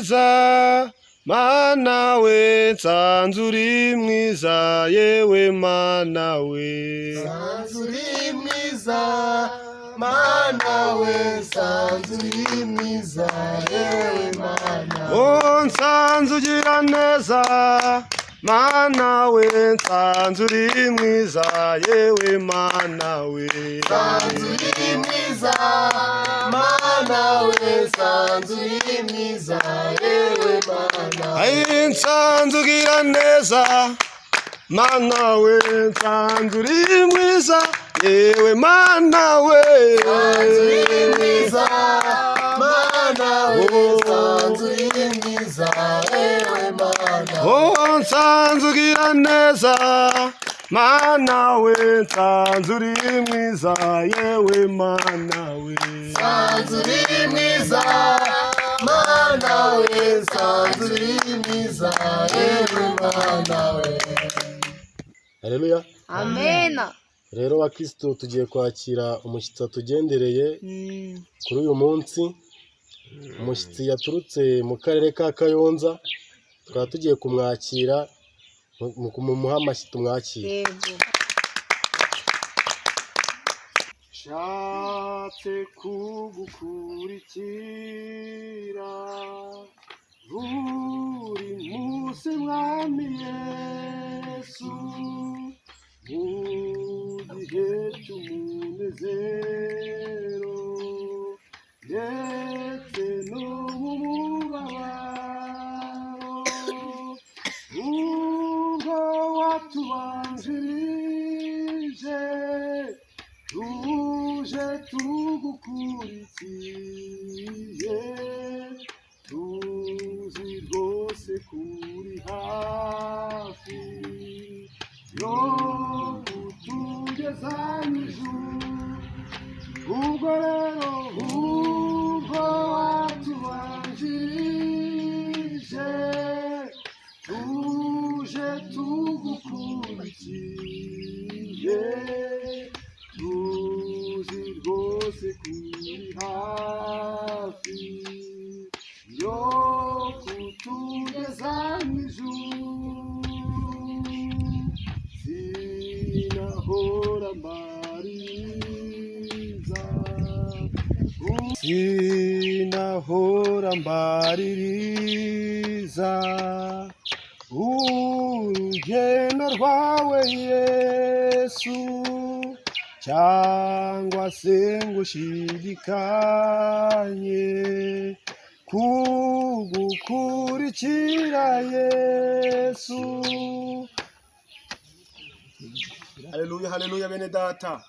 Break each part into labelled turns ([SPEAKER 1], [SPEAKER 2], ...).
[SPEAKER 1] mwiza mana we nsanze uri mwiza yewe mana we
[SPEAKER 2] nsanze uri mwiza mana we nsanze uri mwiza yewe mana
[SPEAKER 1] oh nsanze ugira neza mana we nsanze uri mwiza yewe mana we
[SPEAKER 2] nsanze uri mwiza mana we nsanze uri mwiza yewe mana
[SPEAKER 1] ay nsanze ugira neza mana we nsanze uri mwiza yewe mana we
[SPEAKER 2] nsanze uri mwiza mana we nsanze uri mwiza yewe mana
[SPEAKER 1] oh nsanze ugira neza mana we nsanze uri mwiza yewe mana we
[SPEAKER 2] nsanze uri mwiza mana we nsanze uri mwiza yewe mana we.
[SPEAKER 1] Haleluya,
[SPEAKER 3] amena.
[SPEAKER 1] rero bakristo tugiye kwakira umushyitsi watugendereye kuri uyu munsi. Umushyitsi yaturutse mu karere ka Kayonza, tukaba tugiye kumwakira mu muhamashyi tumwakira.
[SPEAKER 3] Yego.
[SPEAKER 1] Shatse kugukurikira buri munsi mwami Yesu, mu gihe cy'umunezero ndetse no mu mubabaro, ubwo watubanjirije tuje tugukurikiye, tuzi rwose kuri hafi yo kutugeza mw'ijuru. Ubwo rero ubwo watubanjirije tuje tugukurikiye, tuzi rwose kuri hafi yo kutugeza mw'ijuru. Sinahora mbaririza, sinahora mbaririza urugendo rwawe Yesu, cyangwa se ngushidikanye kugukurikira Yesu. Haleluya, haleluya bene data.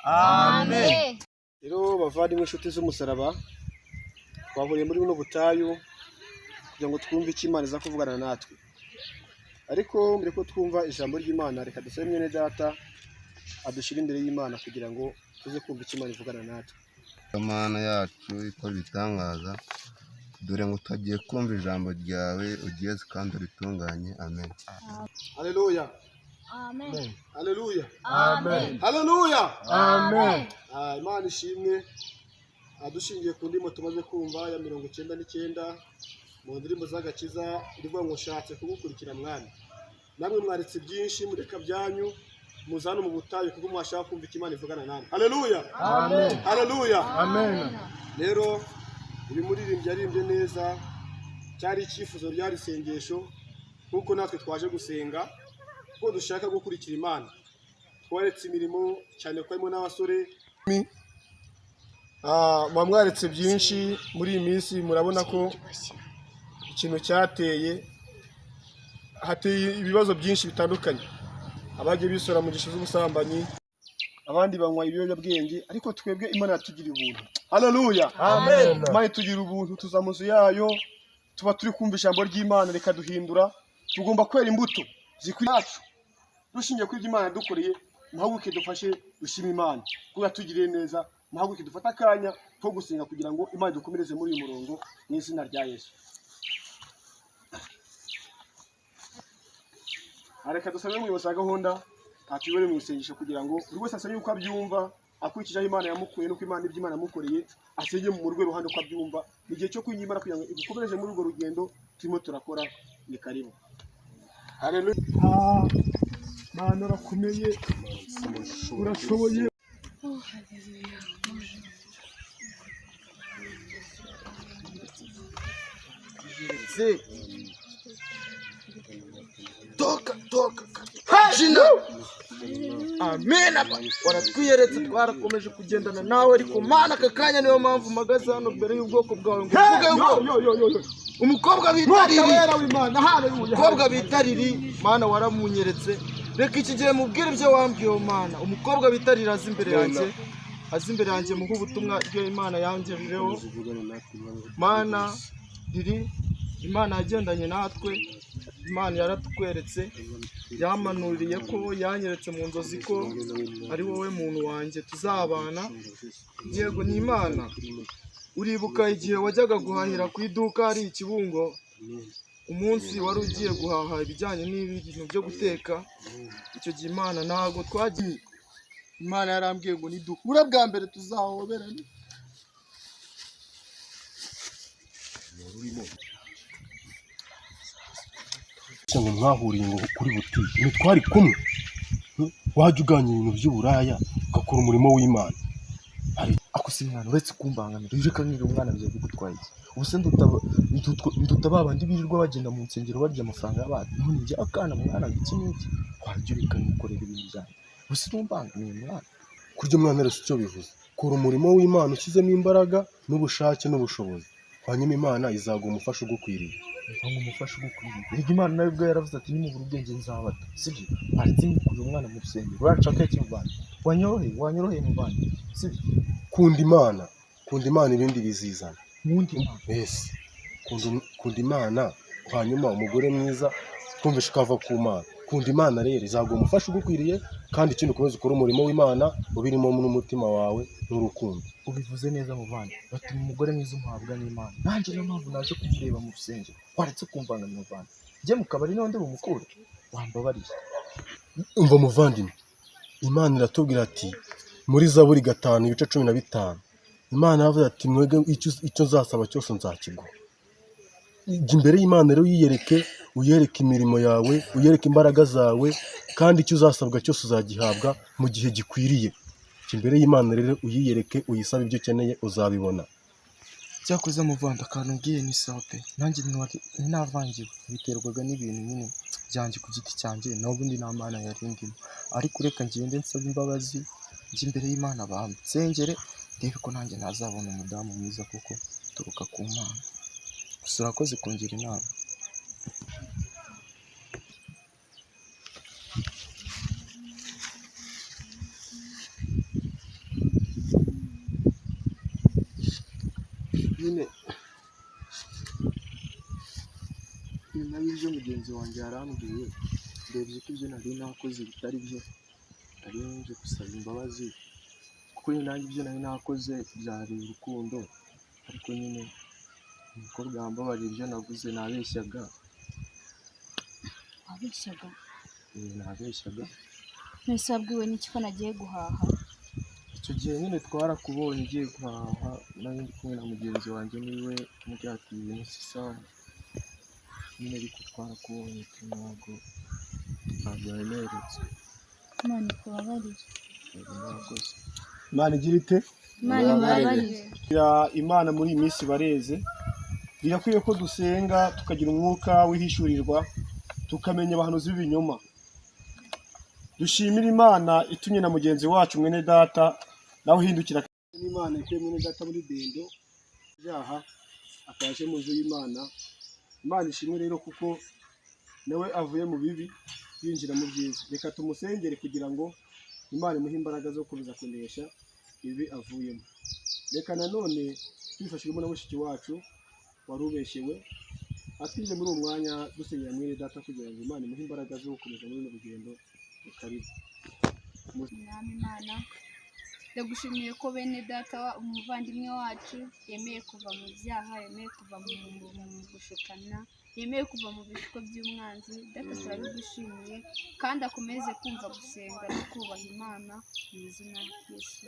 [SPEAKER 3] Amen.
[SPEAKER 1] Rero bavandimwe inshuti z'umusaraba, twahuriye muri buno butayu kugira ngo twumve icyo Imana iza kuvugana natwe. Ariko mbere ko twumva ijambo ry'Imana, reka dusabe mwene data adushyira imbere y'Imana kugira ngo tuze kumva icyo Imana ivugana natwe.
[SPEAKER 4] Mana yacu ikora ibitangaza, dore ngo tutagiye kumva ijambo ryawe ugeze kandi uritunganye. Amen.
[SPEAKER 1] Haleluya,
[SPEAKER 3] Amen.
[SPEAKER 1] haleluya,
[SPEAKER 3] Amen.
[SPEAKER 1] haleluya.
[SPEAKER 2] Amen.
[SPEAKER 1] Imana ishimwe. Dushingiye ku ndimo tumaze kumva ya 99 mu ndirimbo z'agakiza irivuga ngo nshatse kugukurikira mwami. Namwe mwaretse byinshi mureka byanyu muzana mu butayu kuko mwashaka kumva icyo Imana ivugana namwe. Haleluya,
[SPEAKER 2] Amen.
[SPEAKER 1] haleluya.
[SPEAKER 2] Amen.
[SPEAKER 1] Rero uyu muririmbyi yaririmbye neza, cyari icyifuzo ryari isengesho, kuko natwe twaje gusenga kuko dushaka gukurikira Imana. Twaretse imirimo cyane ko harimo n'abasore. Mwaretse byinshi muri iyi minsi, murabona ko ikintu hateye ibibazo byinshi bitandukanye. Abagiye bisora mu gisho z'ubusambanyi, abandi banywa ibiyobyabwenge, ariko twebwe Imana yatugiriye ubuntu. Haleluya,
[SPEAKER 2] Amen.
[SPEAKER 1] Imana itugirira ubuntu, tuza mu nzu yayo, tuba turi kumva ijambo ry'Imana rikaduhindura. Tugomba kwera imbuto zikwiriye yacu dushingiye kuri ibyo Imana yadukoreye. Muhaguruke dufashe dushima Imana kuko yatugiriye neza. Muhaguruke dufate akanya ko gusenga kugira ngo Imana idukomereze muri uyu murongo mu izina rya Yesu. Reka dusabe umuyobozi wa gahunda atuyobore mu isengesho kugira ngo buri wese asabe yuko abyumva akurikije aho Imana yamukuye nuko Imana ibyo Imana yamukoreye asenge mu rwego ruhande uko abyumva ni igihe cyo kwinginga Imana kugira ngo igukomereze muri urwo rugendo turimo turakora. Ni karibu. Haleluya. Mana urakomeye, urashoboye.
[SPEAKER 2] toka jina amen. Waratwiyeretse twarakomeje kugendana nawe, ariko Mana aka kanya niyo mpamvu mpagaze hano mbere y'ubwoko bwawe ngo uvuge umukobwa bita Riri Mana waramunyeretse. Reka iki gihe mubwire ibyo wambwiye Mana. Umukobwa bita Riri azi imbere yanjye muha ubutumwa bwe Imana yangejejeho. Mana Riri, Imana yagendanye natwe, Imana yaratweretse, yamanuriye ko yanyeretse mu nzozi ko ari wowe muntu wanjye tuzabana. Yego ni Imana. Uribuka igihe wajyaga guhahira ku iduka hari Ikibungo, umunsi wari ugiye guhaha ibijyanye n'ibintu byo guteka, icyo gihe Imana ntabwo twagiye. Imana yarambwiye ngo nidukura bwa mbere tuzahoberane.
[SPEAKER 1] Ngo mwahuriye ngo kuri butike ntitwari kumwe, wajya uganya ibintu by'uburaya ugakora umurimo w'Imana.
[SPEAKER 2] Akusi mwana uretse kumbangamira uje kanira umwana byo gutwaye iki? Ubuse nduta babandi birirwa bagenda mu nsengero barya amafaranga y'abandi, none njye akana mwana iki n'iki wajya ureka nikorera ibintu byanjye. Ubuse numbangamiye mwana.
[SPEAKER 1] Kurya mwana rero icyo bivuze, kora umurimo w'Imana ushyizemo imbaraga n'ubushake n'ubushobozi, hanyuma Imana izaguha umufasha ugukwiriye.
[SPEAKER 2] Umufasha ugukwiriye. Rega Imana nawe ubwo yaravuze ati nimubura ubwenge nzabata, sibyo? Aretse mukuje umwana mu rusengero uracaka iki muvana? Wanyoroheye muvana, sibyo?
[SPEAKER 1] Kunda Imana ibindi bizizana.
[SPEAKER 2] Mundi Imana.
[SPEAKER 1] Yes. Kunda Imana, hanyuma umugore mwiza twumvishe ukava ku Mana. Kunda Imana rero izaguha umufasha ugukwiriye, kandi ikindi ukomeze ukora umurimo w'Imana ubirimo n'umutima wawe n'urukundo.
[SPEAKER 2] Ubivuze neza muvana. Batuma umugore mwiza umuhabwa n'Imana. Nanjye niyo mpamvu naje kumureba mu rusengero. Waretse kumvanga muvana. Njye mu kabari n'onde bumukure. Wambabariye.
[SPEAKER 1] Umva muvandimwe, Imana iratubwira ati muri Zaburi 5:15, Imana yavuze ati mwege icyo uzasaba cyose nzakiguha. Imbere y'Imana rero uyereke imirimo yawe, uyereke imbaraga zawe, kandi icyo uzasabwa cyose uzagihabwa mu gihe gikwiriye. Imbere y'Imana rero uyiyereke, uyisabe ibyo ukeneye uzabibona.
[SPEAKER 2] Cyakoze muvanda akantu ngiye ni sawa pe. Nanjye ninavangiwe biterwaga n'ibintu nyine byanjye ku giti cyanjye, naho ubundi nta Mana yarindimo. Ariko reka ngende nsaba imbabazi njye imbere y'Imana bansengere, rebe ko nanjye ntazabona umudamu mwiza kuko turuka ku Mana. Gusa urakoze kungira inama. Nyine nyuma y'ibyo mugenzi wanjye yarambwiye, ndebye ko ibyo nari nakoze bitari byo, nari nje gusaba imbabazi kuko nanjye ibyo nari nakoze byari urukundo, ariko nyine umukobwa yambabariye ibyo navuze nabeshyaga. Nabeshyaga
[SPEAKER 3] Mwese wabwiwe n'iki ko nagiye guhaha?
[SPEAKER 2] icyo gihe nyine twarakubonye ugiye guhaha, nari ndi kumwe na mugenzi wanjye niwe mubyatiye ibintu si sawa nyine, ariko twarakubonye ntabwo yameretse.
[SPEAKER 3] Imana ikubabarire.
[SPEAKER 2] Murakoze.
[SPEAKER 1] Imana igira ite?
[SPEAKER 3] Imana ibabarire.
[SPEAKER 1] Imana muri iyi minsi bareze, birakwiye ko dusenga tukagira umwuka wihishurirwa, tukamenya abahanuzi b'ibinyoma. Dushimira Imana itumye na mugenzi wacu mwene data nawe uhindukira n'Imana ikuye mwene data muri dendo byaha akaje mu nzu y'Imana. Imana ishimwe rero kuko nawe avuye mu bibi yinjira mu byiza. Reka tumusengere kugira ngo Imana imuhe imbaraga zo gukomeza kunesha ibi avuyemo. Reka nanone twifashishemo na mushiki wacu wari ubeshyewe atwije muri uwo mwanya dusengera mwene data kugira ngo Imana imuhe imbaraga zo gukomeza muri uru rugendo. Karibu.
[SPEAKER 3] Mwami Imana, ndagushimiye ko bene data umuvandimwe wacu yemeye kuva mu byaha, yemeye kuva mu gushukana, yemeye kuva mu bishuko by'umwanzi. Data turabigushimiye kandi akomeze kumva gusenga no kubaha Imana mu izina rya Yesu.